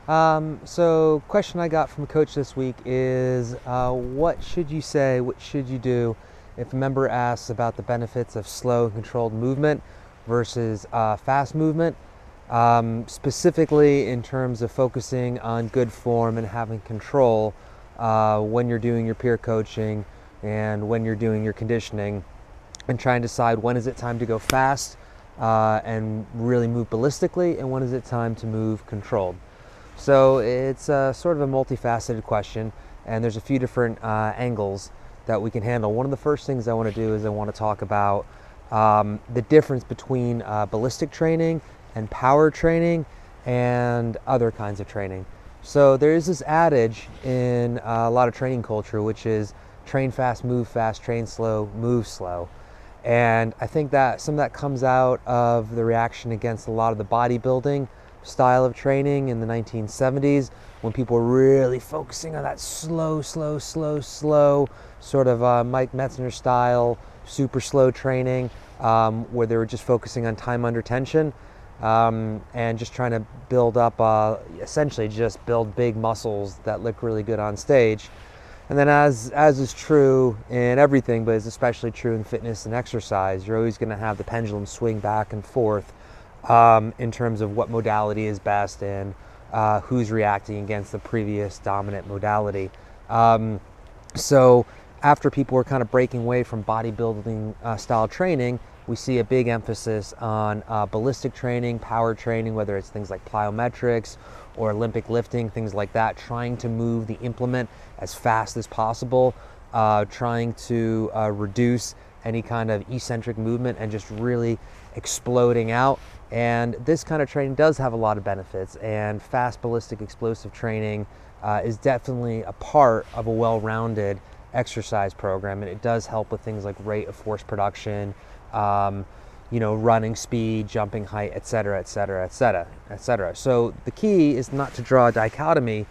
So question I got from a coach this week is, what should you say, what should you do if a member asks about the benefits of slow and controlled movement versus fast movement, specifically in terms of focusing on good form and having control when you're doing your peer coaching and when you're doing your conditioning, and trying to decide when is it time to go fast and really move ballistically, and when is it time to move controlled. So it's sort of a multifaceted question, and there's a few different angles that we can handle. One of the first things I want to do is I want to talk about the difference between ballistic training and power training and other kinds of training. So there is this adage in a lot of training culture, which is train fast, train slow, move slow. And I think that some of that comes out of the reaction against a lot of the bodybuilding style of training in the 1970s, when people were really focusing on that slow, sort of Mike Metzner style, super slow training, where they were just focusing on time under tension, and just trying to build up, essentially just build big muscles that look really good on stage. And then as is true in everything, but is especially true in fitness and exercise, you're always going to have the pendulum swing back and forth in terms of what modality is best and who's reacting against the previous dominant modality. So after people were kind of breaking away from bodybuilding style training, we see a big emphasis on ballistic training, power training, whether it's things like plyometrics or Olympic lifting, things like that, trying to move the implement as fast as possible, trying to reduce any kind of eccentric movement and just really exploding out. And this kind of training does have a lot of benefits, and fast ballistic explosive training is definitely a part of a well-rounded exercise program, and it does help with things like rate of force production, running speed, jumping height, etc., etc., etc., etc. So the key is not to draw a dichotomy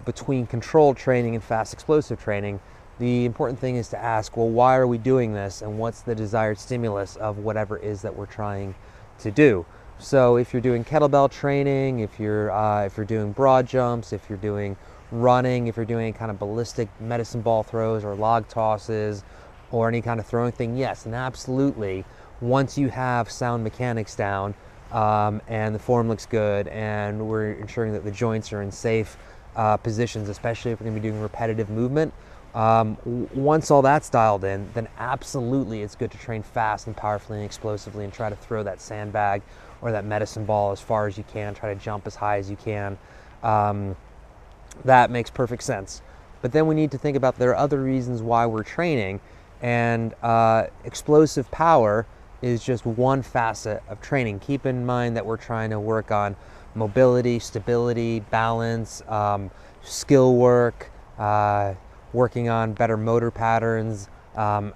between controlled training and fast explosive training. The important thing is to ask, well, why are we doing this, and what's the desired stimulus of whatever it is that we're trying to do. So if you're doing kettlebell training, if you're doing broad jumps, if you're doing running, if you're doing any kind of ballistic medicine ball throws or log tosses or any kind of throwing thing, yes, and absolutely, once you have sound mechanics down and the form looks good and we're ensuring that the joints are in safe positions, especially if we're going to be doing repetitive movement, once all that's dialed in, then absolutely it's good to train fast and powerfully and explosively and try to throw that sandbag or that medicine ball as far as you can, try to jump as high as you can. That makes perfect sense. But then we need to think about there are other reasons why we're training, and explosive power is just one facet of training. Keep in mind that we're trying to work on mobility, stability, balance, skill work, working on better motor patterns,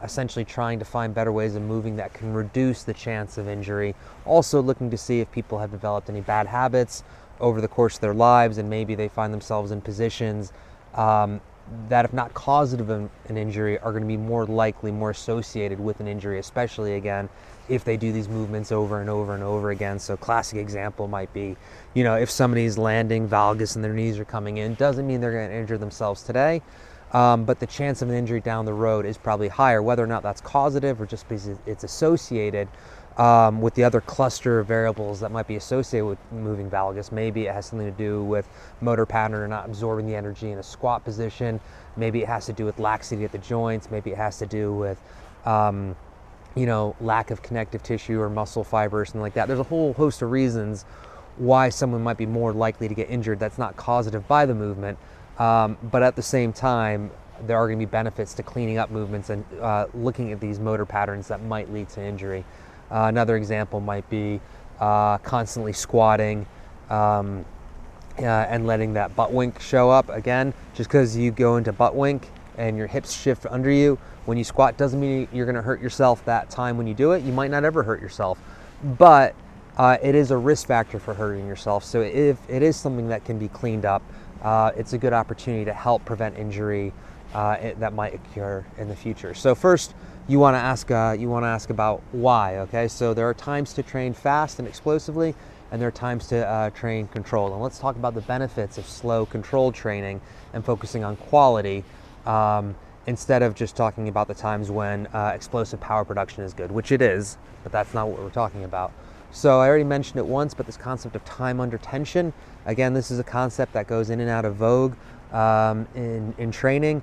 essentially trying to find better ways of moving that can reduce the chance of injury. Also looking to see if people have developed any bad habits over the course of their lives, and maybe they find themselves in positions that, if not causative of an injury, are going to be more likely, more associated with an injury, especially, again, if they do these movements over and over and over again. So classic example might be, if somebody's landing valgus and their knees are coming in, doesn't mean they're going to injure themselves today. But the chance of an injury down the road is probably higher, whether or not that's causative or just because it's associated with the other cluster of variables that might be associated with moving valgus. Maybe it has something to do with motor pattern or not absorbing the energy in a squat position. Maybe it has to do with laxity at the joints. Maybe it has to do with lack of connective tissue or muscle fiber or something like that. There's a whole host of reasons why someone might be more likely to get injured that's not causative by the movement. But at the same time, there are going to be benefits to cleaning up movements and looking at these motor patterns that might lead to injury. Another example might be constantly squatting and letting that butt wink show up. Again, just because you go into butt wink and your hips shift under you when you squat doesn't mean you're going to hurt yourself that time when you do it. You might not ever hurt yourself, but it is a risk factor for hurting yourself. So if it is something that can be cleaned up, it's a good opportunity to help prevent injury that might occur in the future. So first, you want to ask about why. Okay, so there are times to train fast and explosively, and there are times to train controlled. And let's talk about the benefits of slow, controlled training and focusing on quality, instead of just talking about the times when explosive power production is good, which it is, but that's not what we're talking about. So I already mentioned it once, but this concept of time under tension, again, this is a concept that goes in and out of vogue in training,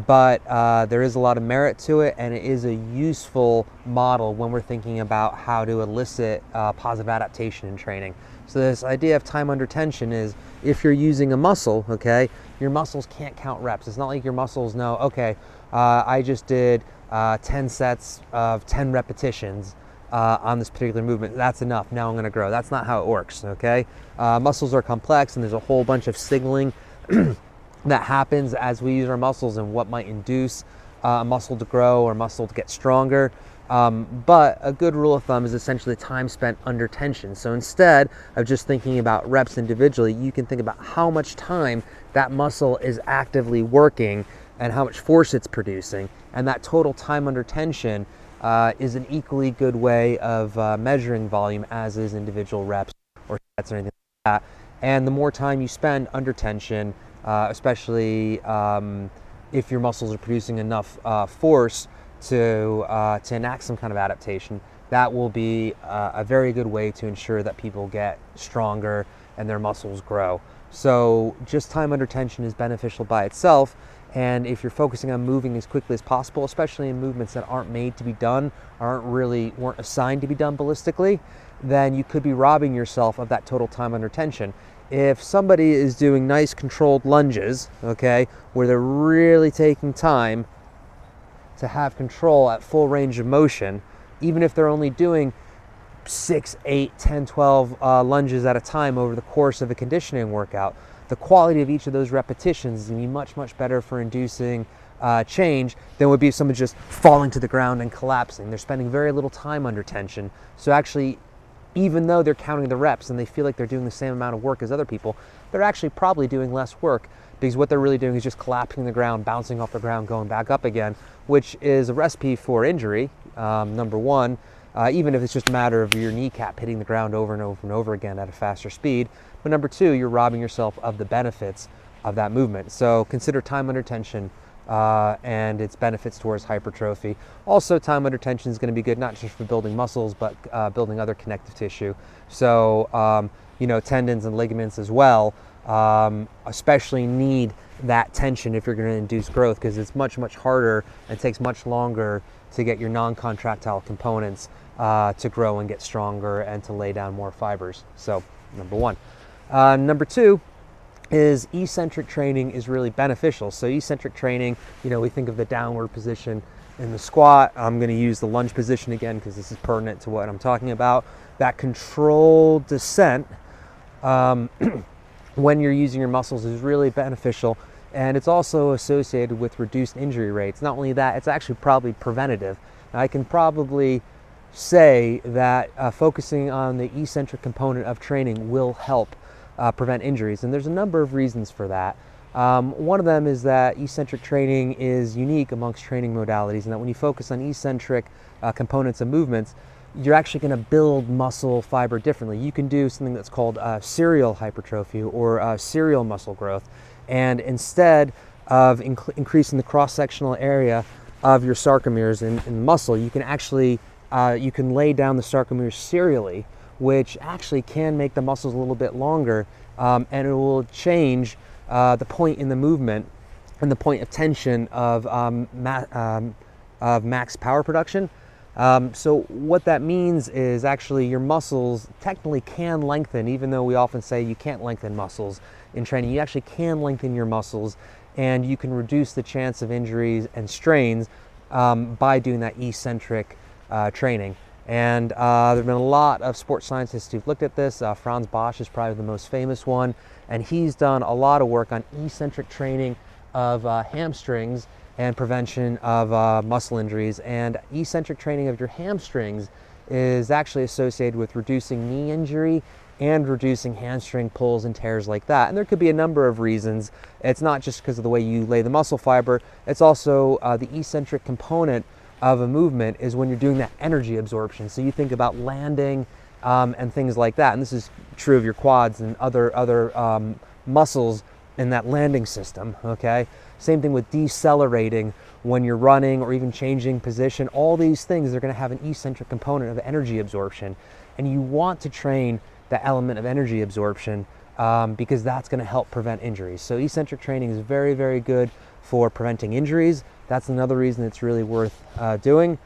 but there is a lot of merit to it, and it is a useful model when we're thinking about how to elicit positive adaptation in training. So this idea of time under tension is, if you're using a muscle, okay, your muscles can't count reps. It's not like your muscles know, okay, I just did 10 sets of 10 repetitions on this particular movement. That's enough. Now I'm going to grow. That's not how it works, okay? Muscles are complex, and there's a whole bunch of signaling that happens as we use our muscles and what might induce a muscle to grow or muscle to get stronger. But a good rule of thumb is essentially time spent under tension. So instead of just thinking about reps individually, you can think about how much time that muscle is actively working and how much force it's producing. And that total time under tension is an equally good way of measuring volume as is individual reps or sets or anything like that. And the more time you spend under tension, especially if your muscles are producing enough force to enact some kind of adaptation, that will be a very good way to ensure that people get stronger and their muscles grow. So just time under tension is beneficial by itself, and if you're focusing on moving as quickly as possible, especially in movements that aren't made to be done, weren't assigned to be done ballistically, then you could be robbing yourself of that total time under tension. If somebody is doing nice controlled lunges, okay, where they're really taking time to have control at full range of motion, even if they're only doing 6, 8, 10, 12 lunges at a time over the course of a conditioning workout, the quality of each of those repetitions is going to be much, much better for inducing change than would be if someone just falling to the ground and collapsing. They're spending very little time under tension. So actually, even though they're counting the reps and they feel like they're doing the same amount of work as other people, they're actually probably doing less work, because what they're really doing is just collapsing the ground, bouncing off the ground, going back up again, which is a recipe for injury, number one, even if it's just a matter of your kneecap hitting the ground over and over and over again at a faster speed. But number two, you're robbing yourself of the benefits of that movement. So consider time under tension and its benefits towards hypertrophy. Also, time under tension is going to be good not just for building muscles, but building other connective tissue. So, tendons and ligaments as well, especially need that tension if you're going to induce growth, because it's much, much harder and takes much longer to get your non-contractile components to grow and get stronger and to lay down more fibers. So, number one. Number two is eccentric training is really beneficial. So eccentric training, we think of the downward position in the squat. I'm going to use the lunge position again because this is pertinent to what I'm talking about. That controlled descent when you're using your muscles is really beneficial, and it's also associated with reduced injury rates. Not only that, it's actually probably preventative. I can probably say that focusing on the eccentric component of training will help prevent injuries, and there's a number of reasons for that. One of them is that eccentric training is unique amongst training modalities, and that when you focus on eccentric components of movements, you're actually going to build muscle fiber differently. You can do something that's called serial hypertrophy or serial muscle growth, and instead of increasing the cross-sectional area of your sarcomeres in muscle, you can actually you can lay down the sarcomeres serially, which actually can make the muscles a little bit longer, and it will change the point in the movement and the point of tension of max power production. So what that means is actually your muscles technically can lengthen, even though we often say you can't lengthen muscles in training. You actually can lengthen your muscles, and you can reduce the chance of injuries and strains by doing that eccentric training. And there have been a lot of sports scientists who've looked at this. Franz Bosch is probably the most famous one, and he's done a lot of work on eccentric training of hamstrings and prevention of muscle injuries. And eccentric training of your hamstrings is actually associated with reducing knee injury and reducing hamstring pulls and tears like that. And there could be a number of reasons. It's not just because of the way you lay the muscle fiber, it's also the eccentric component of a movement is when you're doing that energy absorption. So you think about landing and things like that. And this is true of your quads and other muscles in that landing system, okay? Same thing with decelerating when you're running or even changing position. All these things are going to have an eccentric component of energy absorption. And you want to train the element of energy absorption because that's going to help prevent injuries. So eccentric training is very, very good for preventing injuries. That's another reason it's really worth doing.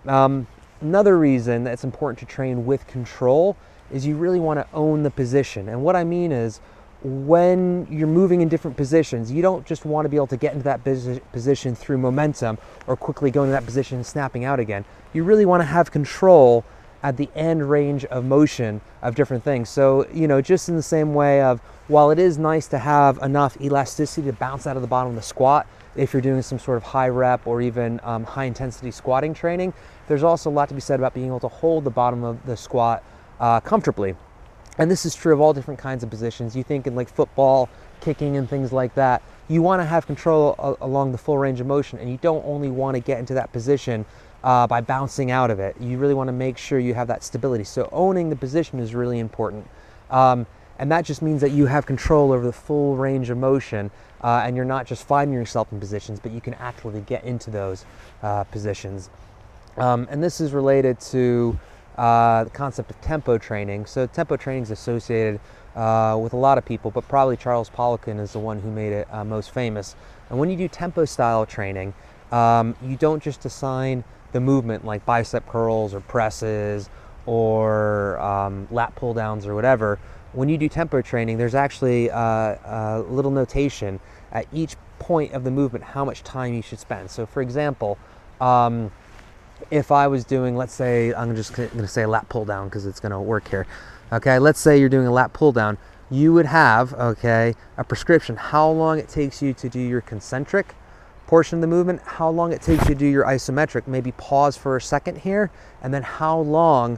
Another reason that it's important to train with control is you really want to own the position. And what I mean is, when you're moving in different positions, you don't just want to be able to get into that position through momentum or quickly go into that position and snapping out again. You really want to have control at the end range of motion of different things. So, just in the same way of, while it is nice to have enough elasticity to bounce out of the bottom of the squat, if you're doing some sort of high rep or even high intensity squatting training, there's also a lot to be said about being able to hold the bottom of the squat comfortably. And this is true of all different kinds of positions. You think in like football, kicking and things like that, you want to have control along the full range of motion, and you don't only want to get into that position by bouncing out of it. You really want to make sure you have that stability. So owning the position is really important. And that just means that you have control over the full range of motion, and you're not just finding yourself in positions, but you can actually get into those positions. And this is related to the concept of tempo training. So tempo training is associated with a lot of people, but probably Charles Poliquin is the one who made it most famous. And when you do tempo style training, you don't just assign the movement like bicep curls or presses or lat pull downs or whatever. When you do tempo training, there's actually a little notation at each point of the movement how much time you should spend. So for example, if I was doing, let's say, I'm just going to say a lat pull down because it's going to work here. Okay, let's say you're doing a lat pull down. You would have, okay, a prescription, how long it takes you to do your concentric portion of the movement, how long it takes you to do your isometric, maybe pause for a second here, and then how long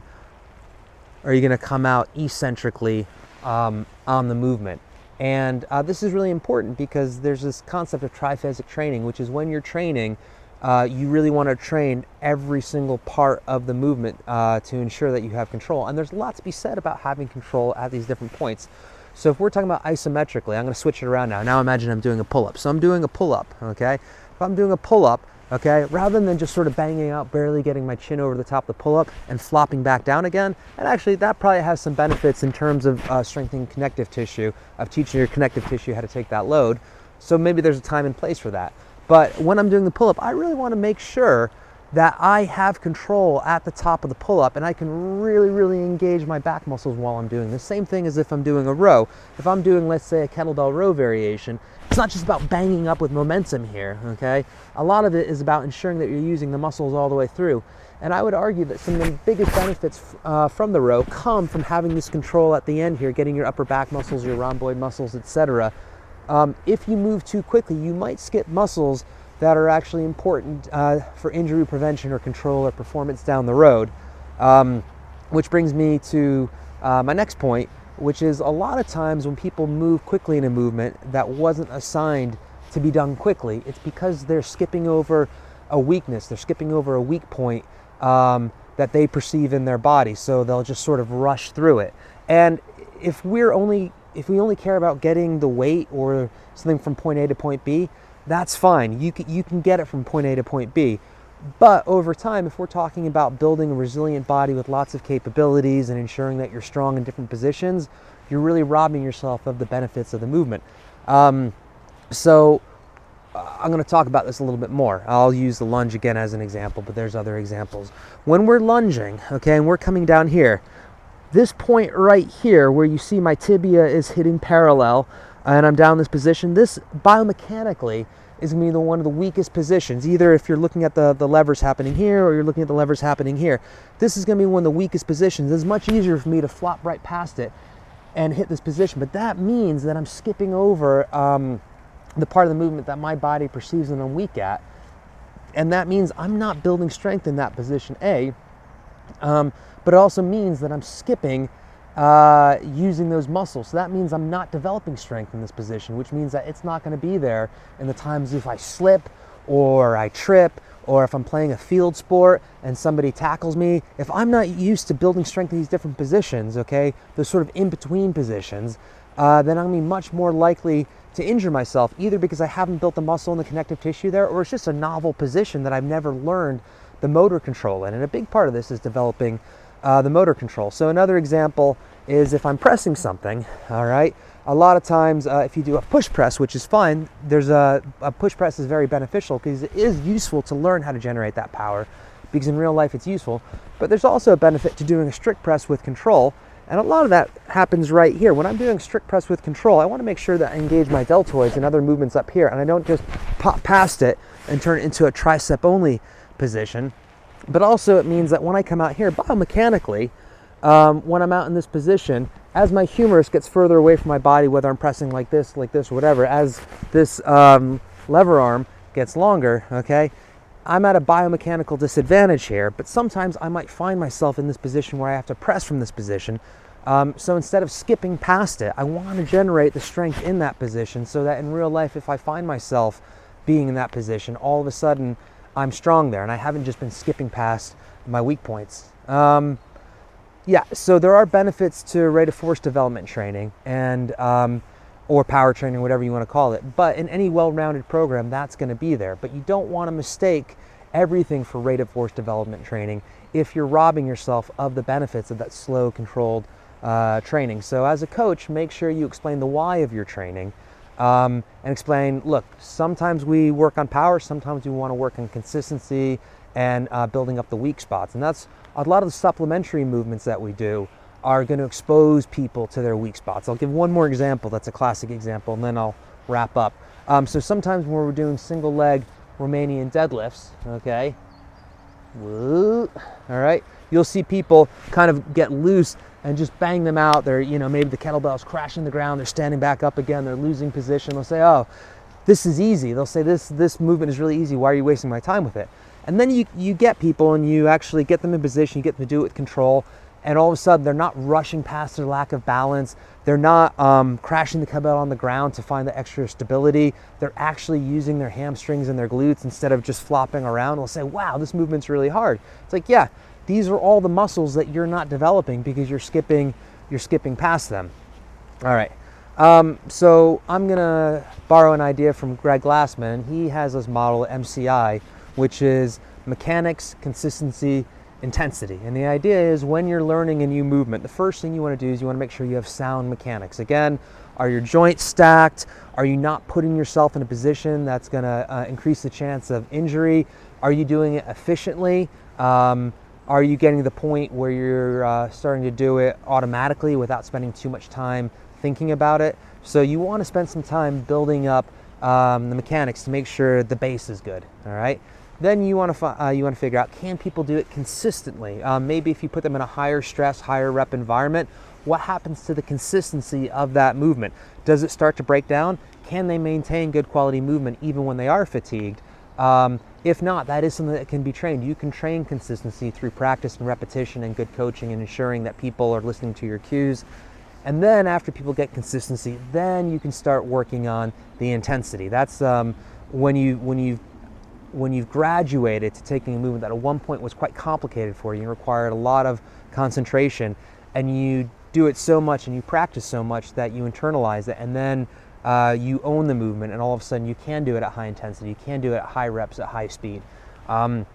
are you going to come out eccentrically on the movement. And this is really important because there's this concept of triphasic training, which is when you're training, you really want to train every single part of the movement to ensure that you have control. And there's a lot to be said about having control at these different points. So if we're talking about isometrically, I'm going to switch it around now. Now imagine I'm doing a pull-up. So I'm doing a pull-up, okay? If I'm doing a pull-up, okay, rather than just sort of banging out, barely getting my chin over the top of the pull-up and flopping back down again, and actually that probably has some benefits in terms of strengthening connective tissue, of teaching your connective tissue how to take that load. So maybe there's a time and place for that. But when I'm doing the pull-up, I really want to make sure that I have control at the top of the pull-up and I can really, really engage my back muscles while I'm doing the same thing as if I'm doing a row. If I'm doing, let's say, a kettlebell row variation, it's not just about banging up with momentum here, okay? A lot of it is about ensuring that you're using the muscles all the way through. And I would argue that some of the biggest benefits from the row come from having this control at the end here, getting your upper back muscles, your rhomboid muscles, etc. If you move too quickly, you might skip muscles that are actually important for injury prevention or control or performance down the road. Which brings me to my next point, which is a lot of times when people move quickly in a movement that wasn't assigned to be done quickly, it's because they're skipping over a weakness, they're skipping over a weak point that they perceive in their body, so they'll just sort of rush through it. And if we only care about getting the weight or something from point A to point B, that's fine. You can get it from point A to point B. But over time, if we're talking about building a resilient body with lots of capabilities and ensuring that you're strong in different positions, you're really robbing yourself of the benefits of the movement. So I'm going to talk about this a little bit more. I'll use the lunge again as an example, but there's other examples. When we're lunging, okay, and we're coming down here, this point right here where you see my tibia is hitting parallel and I'm down this position, this biomechanically is going to be one of the weakest positions. Either if you're looking at the levers happening here or you're looking at the levers happening here. This is going to be one of the weakest positions. It's much easier for me to flop right past it and hit this position, but that means that I'm skipping over the part of the movement that my body perceives that I'm weak at, and that means I'm not building strength in that position A, but it also means that I'm skipping using those muscles. So that means I'm not developing strength in this position, which means that it's not going to be there in the times if I slip or I trip or if I'm playing a field sport and somebody tackles me, if I'm not used to building strength in these different positions, okay, those sort of in-between positions, then I'm gonna be much more likely to injure myself, either because I haven't built the muscle and the connective tissue there, or it's just a novel position that I've never learned the motor control in. And a big part of this is developing the motor control. So another example is if I'm pressing something, all right, a lot of times if you do a push press, which is fine, there's a push press is very beneficial because it is useful to learn how to generate that power, because in real life it's useful. But there's also a benefit to doing a strict press with control, and a lot of that happens right here. When I'm doing strict press with control, I want to make sure that I engage my deltoids and other movements up here, and I don't just pop past it and turn it into a tricep only position. But also it means that when I come out here biomechanically, when I'm out in this position, as my humerus gets further away from my body, whether I'm pressing like this, or whatever, as this lever arm gets longer, okay, I'm at a biomechanical disadvantage here. But sometimes I might find myself in this position where I have to press from this position. So instead of skipping past it, I want to generate the strength in that position so that in real life, if I find myself being in that position, all of a sudden I'm strong there and I haven't just been skipping past my weak points. Yeah, so there are benefits to rate of force development training and or power training, whatever you want to call it. But in any well-rounded program, that's going to be there. But you don't want to mistake everything for rate of force development training if you're robbing yourself of the benefits of that slow, controlled training. So as a coach, make sure you explain the why of your training and explain, look, sometimes we work on power, sometimes we want to work on consistency and building up the weak spots. And that's a lot of the supplementary movements that we do are going to expose people to their weak spots. I'll give one more example that's a classic example, and then I'll wrap up. So sometimes when we're doing single leg Romanian deadlifts, okay, woo, all right, you'll see people kind of get loose and just bang them out. They're, maybe the kettlebell's crashing the ground, they're standing back up again, they're losing position. They'll say, oh, this is easy. They'll say, this movement is really easy, why are you wasting my time with it? And then you get people and you actually get them in position, you get them to do it with control, and all of a sudden they're not rushing past their lack of balance, they're not crashing the kettlebell on the ground to find the extra stability, they're actually using their hamstrings and their glutes instead of just flopping around. They'll say, wow, this movement's really hard. It's like, yeah, these are all the muscles that you're not developing because you're skipping past them. All right, so I'm gonna borrow an idea from Greg Glassman. He has this model, MCI, which is mechanics, consistency, intensity. And the idea is when you're learning a new movement, the first thing you want to do is you want to make sure you have sound mechanics. Again, are your joints stacked? Are you not putting yourself in a position that's going to increase the chance of injury? Are you doing it efficiently? Are you getting to the point where you're starting to do it automatically without spending too much time thinking about it? So you want to spend some time building up the mechanics to make sure the base is good, all right? Then you want to figure out, can people do it consistently? Maybe if you put them in a higher stress, higher rep environment, what happens to the consistency of that movement? Does it start to break down? Can they maintain good quality movement even when they are fatigued? If not, that is something that can be trained. You can train consistency through practice and repetition and good coaching and ensuring that people are listening to your cues. And then after people get consistency, then you can start working on the intensity. That's when you've graduated to taking a movement that at one point was quite complicated for you and required a lot of concentration, and you do it so much and you practice so much that you internalize it, and then you own the movement, and all of a sudden you can do it at high intensity, you can do it at high reps, at high speed. And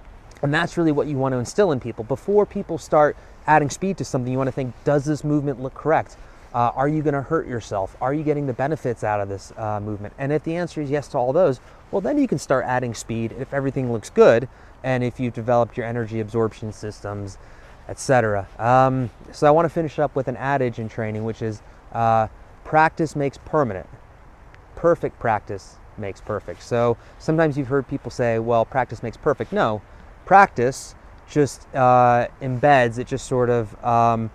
that's really what you want to instill in people. Before people start adding speed to something, you want to think, does this movement look correct? Are you going to hurt yourself? Are you getting the benefits out of this movement? And if the answer is yes to all those, well, then you can start adding speed if everything looks good and if you've developed your energy absorption systems, etc. So I want to finish up with an adage in training, which is practice makes permanent. Perfect practice makes perfect. So sometimes you've heard people say, well, practice makes perfect. No, practice just embeds, it just sort of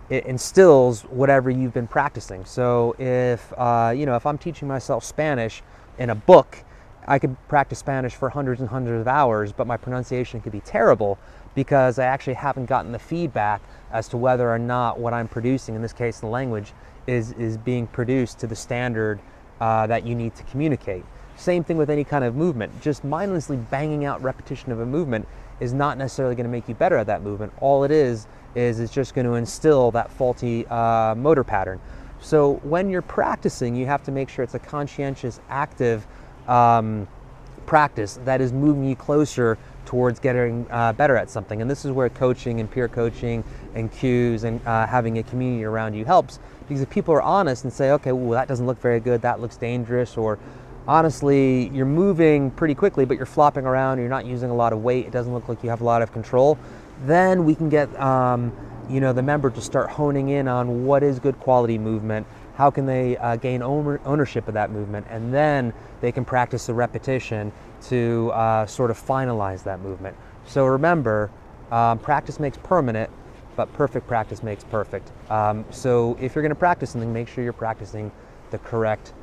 it instills whatever you've been practicing. So if if I'm teaching myself Spanish in a book, I could practice Spanish for hundreds and hundreds of hours, but my pronunciation could be terrible because I actually haven't gotten the feedback as to whether or not what I'm producing, in this case the language, is being produced to the standard that you need to communicate. Same thing with any kind of movement. Just mindlessly banging out repetition of a movement is not necessarily going to make you better at that movement. All it is it's just going to instill that faulty motor pattern. So when you're practicing, you have to make sure it's a conscientious, active practice that is moving you closer towards getting better at something. And this is where coaching and peer coaching and cues and having a community around you helps, because if people are honest and say, okay, well, that doesn't look very good, that looks dangerous, or honestly, you're moving pretty quickly, but you're flopping around, you're not using a lot of weight, it doesn't look like you have a lot of control, then we can get the member to start honing in on what is good quality movement, how can they gain ownership of that movement, and then they can practice the repetition to sort of finalize that movement. So remember, practice makes permanent, but perfect practice makes perfect. So if you're going to practice something, make sure you're practicing the correct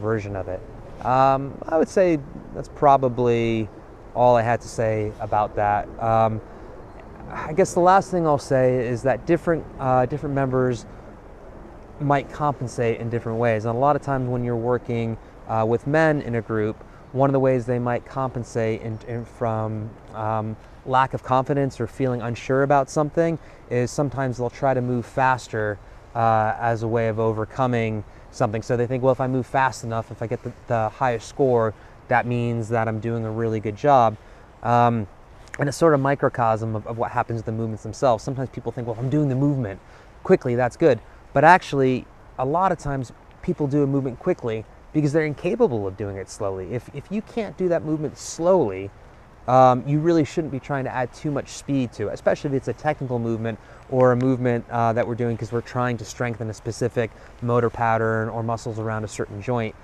version of it. I would say that's probably all I had to say about that. I guess the last thing I'll say is that different members might compensate in different ways. And a lot of times when you're working with men in a group, one of the ways they might compensate from lack of confidence or feeling unsure about something is sometimes they'll try to move faster as a way of overcoming something. So they think, well, if I move fast enough, if I get the highest score, that means that I'm doing a really good job. And it's sort of microcosm of what happens with the movements themselves. Sometimes people think, well, if I'm doing the movement quickly, that's good. But actually, a lot of times people do a movement quickly because they're incapable of doing it slowly. If you can't do that movement slowly, you really shouldn't be trying to add too much speed to it, especially if it's a technical movement or a movement that we're doing because we're trying to strengthen a specific motor pattern or muscles around a certain joint.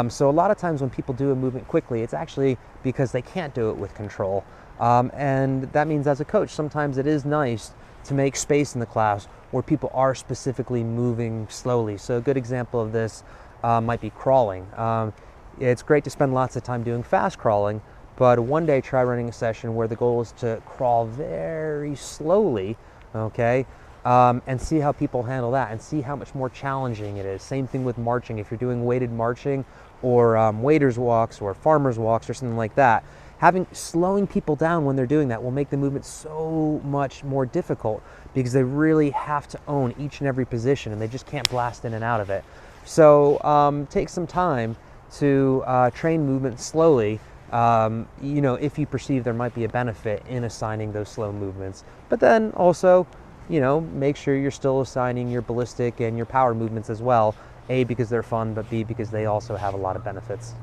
So a lot of times when people do a movement quickly, it's actually because they can't do it with control. And that means as a coach, sometimes it is nice to make space in the class where people are specifically moving slowly. So a good example of this might be crawling. It's great to spend lots of time doing fast crawling, but one day try running a session where the goal is to crawl very slowly, okay? And see how people handle that and see how much more challenging it is. Same thing with marching. If you're doing weighted marching or waders walks or farmers walks or something like that, slowing people down when they're doing that will make the movement so much more difficult because they really have to own each and every position and they just can't blast in and out of it. So take some time to train movement slowly, if you perceive there might be a benefit in assigning those slow movements. But then also, make sure you're still assigning your ballistic and your power movements as well, A, because they're fun, but B, because they also have a lot of benefits.